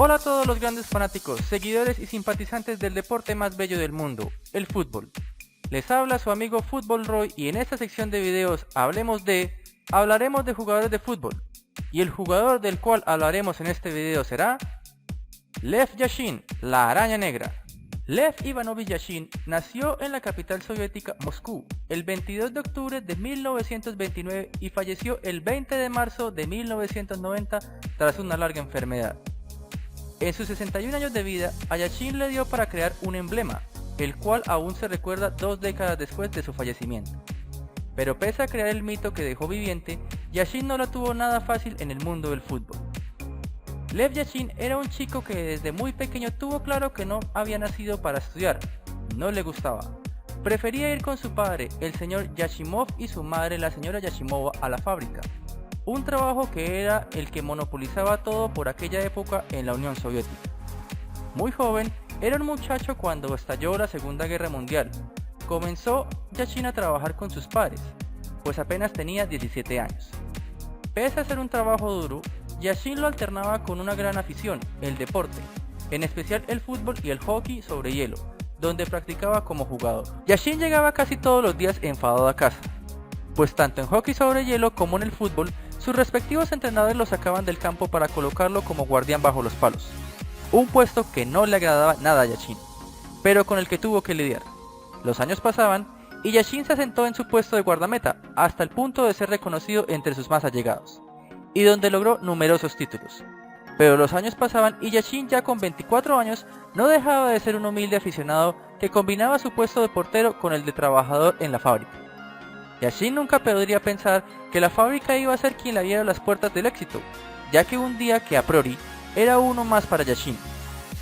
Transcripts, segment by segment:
Hola a todos los grandes fanáticos, seguidores y simpatizantes del deporte más bello del mundo, el fútbol. Les habla su amigo Fútbol Roy y en esta sección de videos hablaremos de jugadores de fútbol. Y el jugador del cual hablaremos en este video será Lev Yashin, la araña negra. Lev Ivanovich Yashin nació en la capital soviética Moscú el 22 de octubre de 1929 y falleció el 20 de marzo de 1990 tras una larga enfermedad. En sus 61 años de vida, a Yashin le dio para crear un emblema, el cual aún se recuerda 2 décadas después de su fallecimiento. Pero pese a crear el mito que dejó viviente, Yashin no la tuvo nada fácil en el mundo del fútbol. Lev Yashin era un chico que desde muy pequeño tuvo claro que no había nacido para estudiar, no le gustaba. Prefería ir con su padre, el señor Yashimov, y su madre, la señora Yashimova, a la fábrica. Un trabajo que era el que monopolizaba todo por aquella época en la Unión Soviética. Muy joven, era un muchacho cuando estalló la Segunda Guerra Mundial. Comenzó Yashin a trabajar con sus padres, pues apenas tenía 17 años. Pese a ser un trabajo duro, Yashin lo alternaba con una gran afición, el deporte, en especial el fútbol y el hockey sobre hielo, donde practicaba como jugador. Yashin llegaba casi todos los días enfadado a casa, pues tanto en hockey sobre hielo como en el fútbol, sus respectivos entrenadores lo sacaban del campo para colocarlo como guardián bajo los palos, un puesto que no le agradaba nada a Yashin, pero con el que tuvo que lidiar. Los años pasaban y Yashin se asentó en su puesto de guardameta hasta el punto de ser reconocido entre sus más allegados, y donde logró numerosos títulos. Pero los años pasaban y Yashin, ya con 24 años, no dejaba de ser un humilde aficionado que combinaba su puesto de portero con el de trabajador en la fábrica. Yashin nunca podría pensar que la fábrica iba a ser quien le abriera las puertas del éxito, ya que un día que a priori era uno más para Yashin,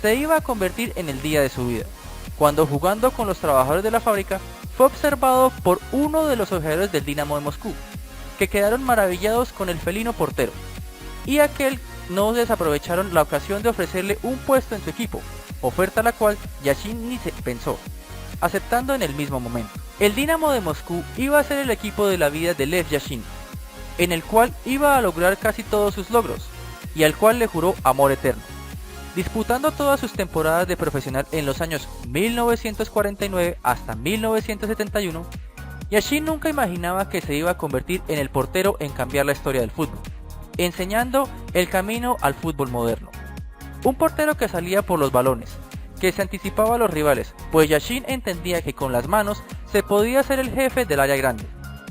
se iba a convertir en el día de su vida, cuando jugando con los trabajadores de la fábrica fue observado por uno de los ojeadores del Dinamo de Moscú, que quedaron maravillados con el felino portero, y aquel no desaprovecharon la ocasión de ofrecerle un puesto en su equipo, oferta la cual Yashin ni se pensó, aceptando en el mismo momento. El Dinamo de Moscú iba a ser el equipo de la vida de Lev Yashin, en el cual iba a lograr casi todos sus logros, y al cual le juró amor eterno. Disputando todas sus temporadas de profesional en los años 1949 hasta 1971, Yashin nunca imaginaba que se iba a convertir en el portero en cambiar la historia del fútbol, enseñando el camino al fútbol moderno. Un portero que salía por los balones, que se anticipaba a los rivales, pues Yashin entendía que con las manos se podía ser el jefe del área grande,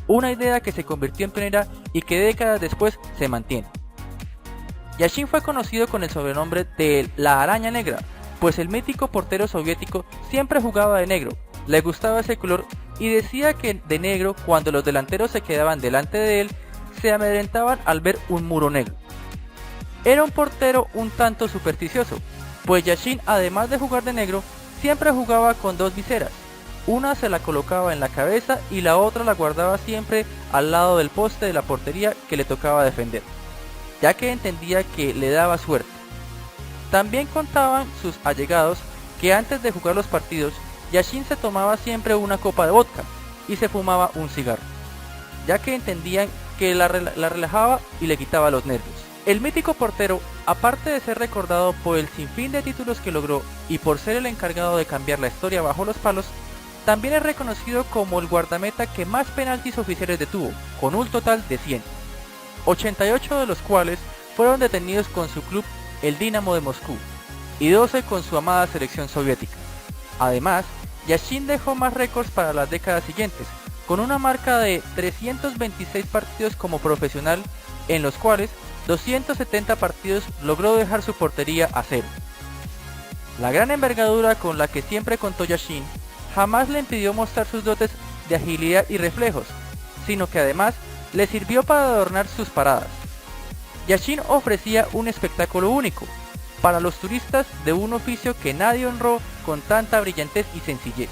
una idea que se convirtió en pionera y que décadas después se mantiene. Yashin fue conocido con el sobrenombre de la araña negra, pues el mítico portero soviético siempre jugaba de negro, le gustaba ese color y decía que de negro, cuando los delanteros se quedaban delante de él, se amedrentaban al ver un muro negro. Era un portero un tanto supersticioso, pues Yashin, además de jugar de negro, siempre jugaba con 2 viseras. Una se la colocaba en la cabeza y la otra la guardaba siempre al lado del poste de la portería que le tocaba defender, ya que entendía que le daba suerte. También contaban sus allegados que antes de jugar los partidos, Yashin se tomaba siempre una copa de vodka y se fumaba un cigarro, ya que entendían que la relajaba y le quitaba los nervios. El mítico portero, aparte de ser recordado por el sinfín de títulos que logró y por ser el encargado de cambiar la historia bajo los palos, también es reconocido como el guardameta que más penaltis oficiales detuvo, con un total de 100, 88 de los cuales fueron detenidos con su club, el Dinamo de Moscú, y 12 con su amada selección soviética. Además, Yashin dejó más récords para las décadas siguientes, con una marca de 326 partidos como profesional, en los cuales 270 partidos logró dejar su portería a cero. La gran envergadura con la que siempre contó Yashin jamás le impidió mostrar sus dotes de agilidad y reflejos, sino que además le sirvió para adornar sus paradas. Yashin ofrecía un espectáculo único para los turistas de un oficio que nadie honró con tanta brillantez y sencillez.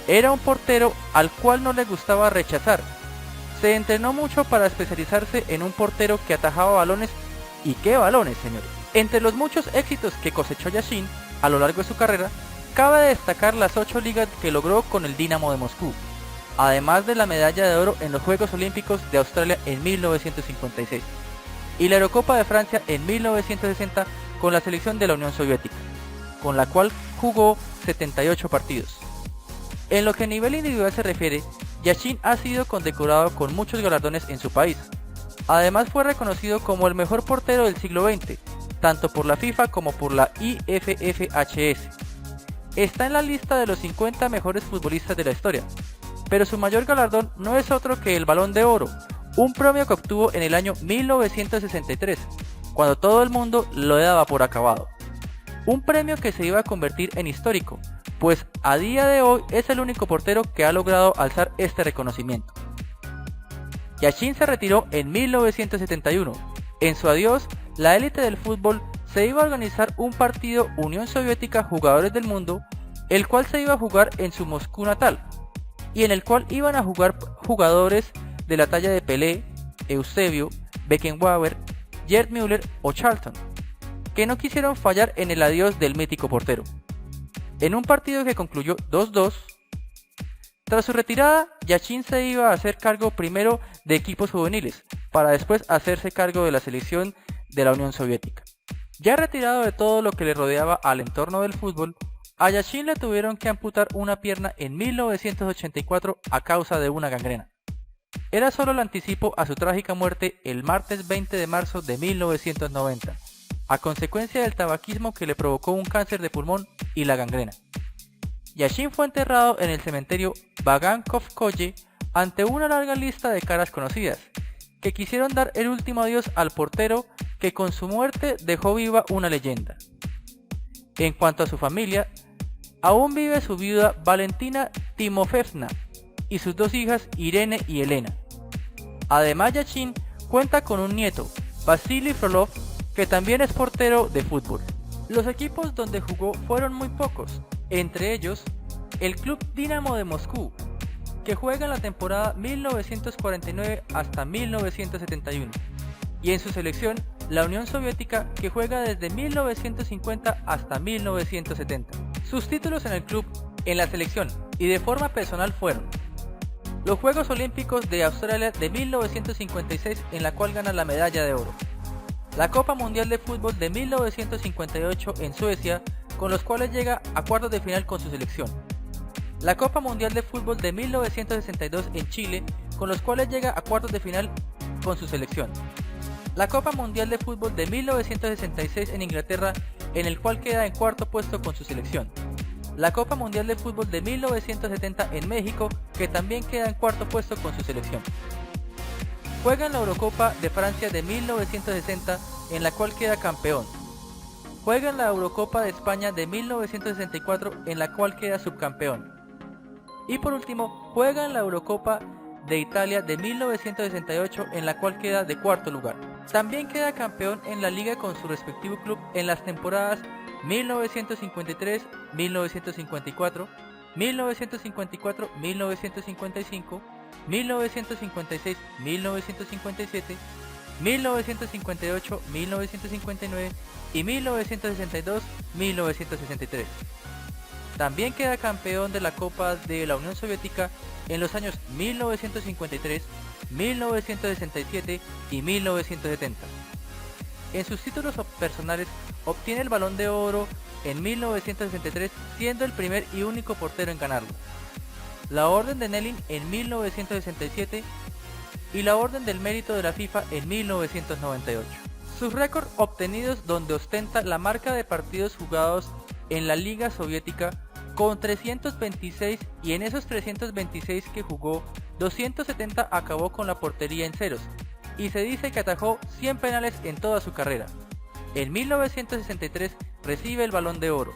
Era un portero al cual no le gustaba rechazar. Se entrenó mucho para especializarse en un portero que atajaba balones, y qué balones, señores. Entre los muchos éxitos que cosechó Yashin a lo largo de su carrera, cabe destacar las 8 ligas que logró con el Dinamo de Moscú, además de la medalla de oro en los Juegos Olímpicos de Australia en 1956, y la Eurocopa de Francia en 1960 con la selección de la Unión Soviética, con la cual jugó 78 partidos. En lo que a nivel individual se refiere, Yashin ha sido condecorado con muchos galardones en su país. Además fue reconocido como el mejor portero del siglo XX, tanto por la FIFA como por la IFFHS. Está en la lista de los 50 mejores futbolistas de la historia, pero su mayor galardón no es otro que el Balón de Oro, un premio que obtuvo en el año 1963, cuando todo el mundo lo daba por acabado. Un premio que se iba a convertir en histórico, pues a día de hoy es el único portero que ha logrado alzar este reconocimiento. Yashin se retiró en 1971. En su adiós, la élite del fútbol se iba a organizar un partido Unión Soviética Jugadores del Mundo, el cual se iba a jugar en su Moscú natal, y en el cual iban a jugar jugadores de la talla de Pelé, Eusebio, Beckenbauer, Gerd Müller o Charlton, que no quisieron fallar en el adiós del mítico portero. En un partido que concluyó 2-2, tras su retirada, Yashin se iba a hacer cargo primero de equipos juveniles, para después hacerse cargo de la selección de la Unión Soviética. Ya retirado de todo lo que le rodeaba al entorno del fútbol, a Yashin le tuvieron que amputar una pierna en 1984 a causa de una gangrena. Era solo el anticipo a su trágica muerte el martes 20 de marzo de 1990, a consecuencia del tabaquismo que le provocó un cáncer de pulmón y la gangrena. Yashin fue enterrado en el cementerio Vagankovskoye ante una larga lista de caras conocidas, que quisieron dar el último adiós al portero que con su muerte dejó viva una leyenda. En cuanto a su familia, aún vive su viuda Valentina Timofeevna y sus dos hijas Irene y Elena. Además, Yashin cuenta con un nieto, Vasily Frolov, que también es portero de fútbol. Los equipos donde jugó fueron muy pocos, entre ellos el Club Dinamo de Moscú, que juega en la temporada 1949 hasta 1971, y en su selección la Unión Soviética, que juega desde 1950 hasta 1970. Sus títulos en el club, en la selección y de forma personal fueron los Juegos Olímpicos de Australia de 1956, en la cual gana la medalla de oro, la Copa Mundial de Fútbol de 1958 en Suecia, con los cuales llega a cuartos de final con su selección, la Copa Mundial de Fútbol de 1962 en Chile, con los cuales llega a cuartos de final con su selección, la Copa Mundial de Fútbol de 1966 en Inglaterra, en el cual queda en cuarto puesto con su selección, la Copa Mundial de Fútbol de 1970 en México, que también queda en cuarto puesto con su selección. Juega en la Eurocopa de Francia de 1960, en la cual queda campeón. Juega en la Eurocopa de España de 1964, en la cual queda subcampeón. Y por último, juega en la Eurocopa de Italia de 1968, en la cual queda de cuarto lugar. También queda campeón en la liga con su respectivo club en las temporadas 1953, 1954, 1954, 1955, 1956, 1957, 1958, 1959 y 1962, 1963. También queda campeón de la Copa de la Unión Soviética en los años 1953, 1967 y 1970. En sus títulos personales obtiene el Balón de Oro en 1963, siendo el primer y único portero en ganarlo, la Orden de Lenin en 1967 y la Orden del Mérito de la FIFA en 1998. Sus récords obtenidos, donde ostenta la marca de partidos jugados en la Liga Soviética con 326, y en esos 326 que jugó, 270 acabó con la portería en ceros, y se dice que atajó 100 penales en toda su carrera. En 1963 recibe el Balón de Oro.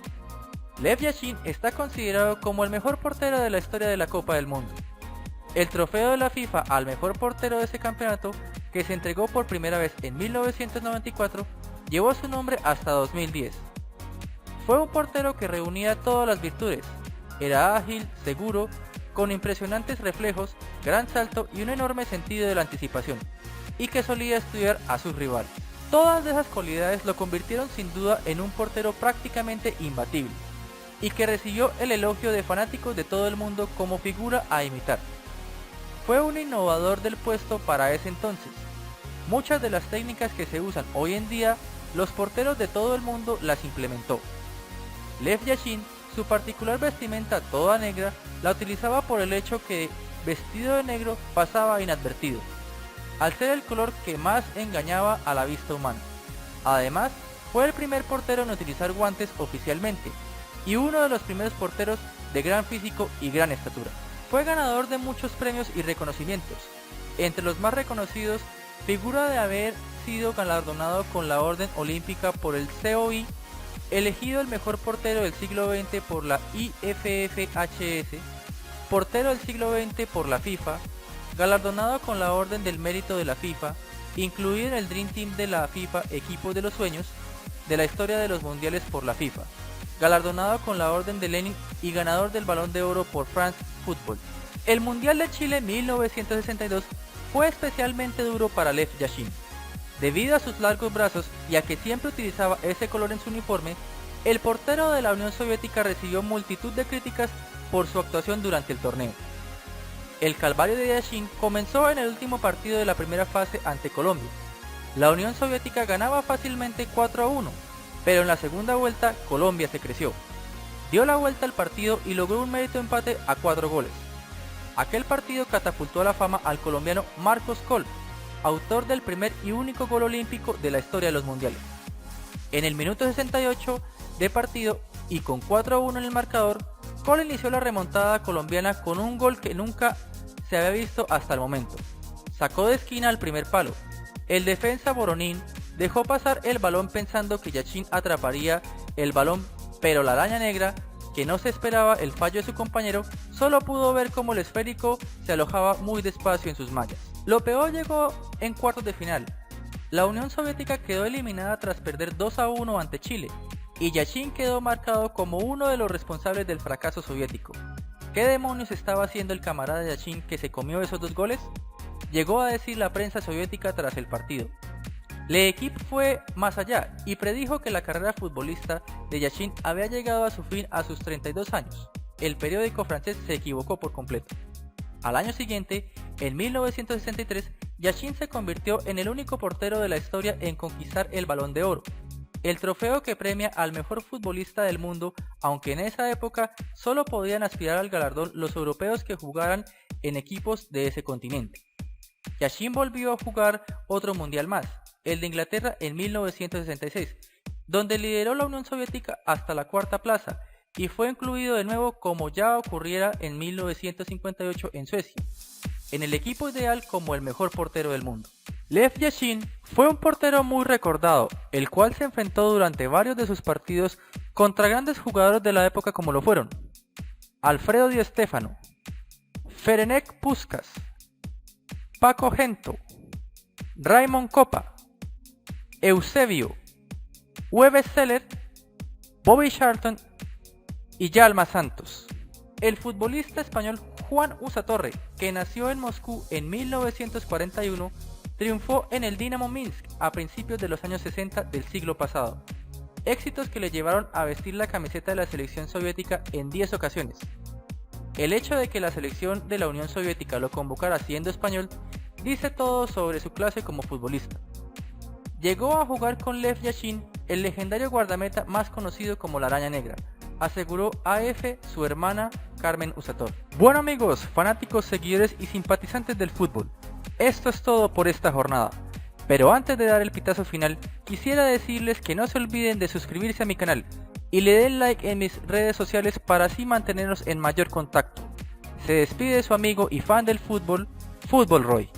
Lev Yashin está considerado como el mejor portero de la historia de la Copa del Mundo. El trofeo de la FIFA al mejor portero de ese campeonato, que se entregó por primera vez en 1994, llevó su nombre hasta 2010. Fue un portero que reunía todas las virtudes. Era ágil, seguro, con impresionantes reflejos, gran salto y un enorme sentido de la anticipación, y que solía estudiar a sus rivales. Todas esas cualidades lo convirtieron sin duda en un portero prácticamente imbatible, y que recibió el elogio de fanáticos de todo el mundo como figura a imitar. Fue un innovador del puesto para ese entonces. Muchas de las técnicas que se usan hoy en día los porteros de todo el mundo las implementó. Lev Yashin, su particular vestimenta toda negra, la utilizaba por el hecho que, vestido de negro, pasaba inadvertido, al ser el color que más engañaba a la vista humana. Además, fue el primer portero en utilizar guantes oficialmente, y uno de los primeros porteros de gran físico y gran estatura. Fue ganador de muchos premios y reconocimientos. Entre los más reconocidos, figura de haber sido galardonado con la Orden Olímpica por el COI, elegido el mejor portero del siglo XX por la IFFHS, portero del siglo XX por la FIFA, galardonado con la Orden del Mérito de la FIFA, incluido en el Dream Team de la FIFA Equipos de los Sueños de la historia de los mundiales por la FIFA, galardonado con la Orden de Lenin y ganador del Balón de Oro por France Football. El Mundial de Chile 1962 fue especialmente duro para Lev Yashin. Debido a sus largos brazos y a que siempre utilizaba ese color en su uniforme, el portero de la Unión Soviética recibió multitud de críticas por su actuación durante el torneo. El calvario de Yashin comenzó en el último partido de la primera fase ante Colombia. La Unión Soviética ganaba fácilmente 4-1, pero en la segunda vuelta Colombia se creció. Dio la vuelta al partido y logró un mérito empate a 4 goles. Aquel partido catapultó a la fama al colombiano Marcos Coll, autor del primer y único gol olímpico de la historia de los mundiales. En el minuto 68 de partido y con 4-1 en el marcador, Coll inició la remontada colombiana con un gol que nunca se había visto hasta el momento. Sacó de esquina al primer palo. El defensa Voronin dejó pasar el balón pensando que Yashin atraparía el balón, pero la araña negra, que no se esperaba el fallo de su compañero, solo pudo ver cómo el esférico se alojaba muy despacio en sus mallas. Lo peor llegó en cuartos de final. La Unión Soviética quedó eliminada tras perder 2-1 ante Chile, y Yashin quedó marcado como uno de los responsables del fracaso soviético. ¿Qué demonios estaba haciendo el camarada Yashin que se comió esos 2 goles? Llegó a decir la prensa soviética tras el partido. L'Équipe fue más allá y predijo que la carrera futbolista de Yashin había llegado a su fin a sus 32 años. El periódico francés se equivocó por completo. Al año siguiente, en 1963, Yashin se convirtió en el único portero de la historia en conquistar el Balón de Oro, el trofeo que premia al mejor futbolista del mundo, aunque en esa época solo podían aspirar al galardón los europeos que jugaran en equipos de ese continente. Yashin volvió a jugar otro mundial más, el de Inglaterra en 1966, donde lideró la Unión Soviética hasta la 4ª plaza y fue incluido de nuevo, como ya ocurriera en 1958 en Suecia, en el equipo ideal como el mejor portero del mundo. Lev Yashin fue un portero muy recordado, el cual se enfrentó durante varios de sus partidos contra grandes jugadores de la época como lo fueron Alfredo Di Stéfano, Ferenc Puskás, Paco Gento, Raymond Kopa, Eusebio, Uwe Seeler, Bobby Charlton y Yalma Santos. El futbolista español Juan Usatorre, que nació en Moscú en 1941, triunfó en el Dinamo Minsk a principios de los años 60 del siglo pasado, éxitos que le llevaron a vestir la camiseta de la selección soviética en 10 ocasiones. El hecho de que la selección de la Unión Soviética lo convocara siendo español dice todo sobre su clase como futbolista. Llegó a jugar con Lev Yashin, el legendario guardameta más conocido como la Araña Negra, aseguró AF su hermana Carmen Usator. Bueno amigos, fanáticos, seguidores y simpatizantes del fútbol, esto es todo por esta jornada. Pero antes de dar el pitazo final, quisiera decirles que no se olviden de suscribirse a mi canal y le den like en mis redes sociales para así mantenernos en mayor contacto. Se despide su amigo y fan del fútbol, Fútbol Roy.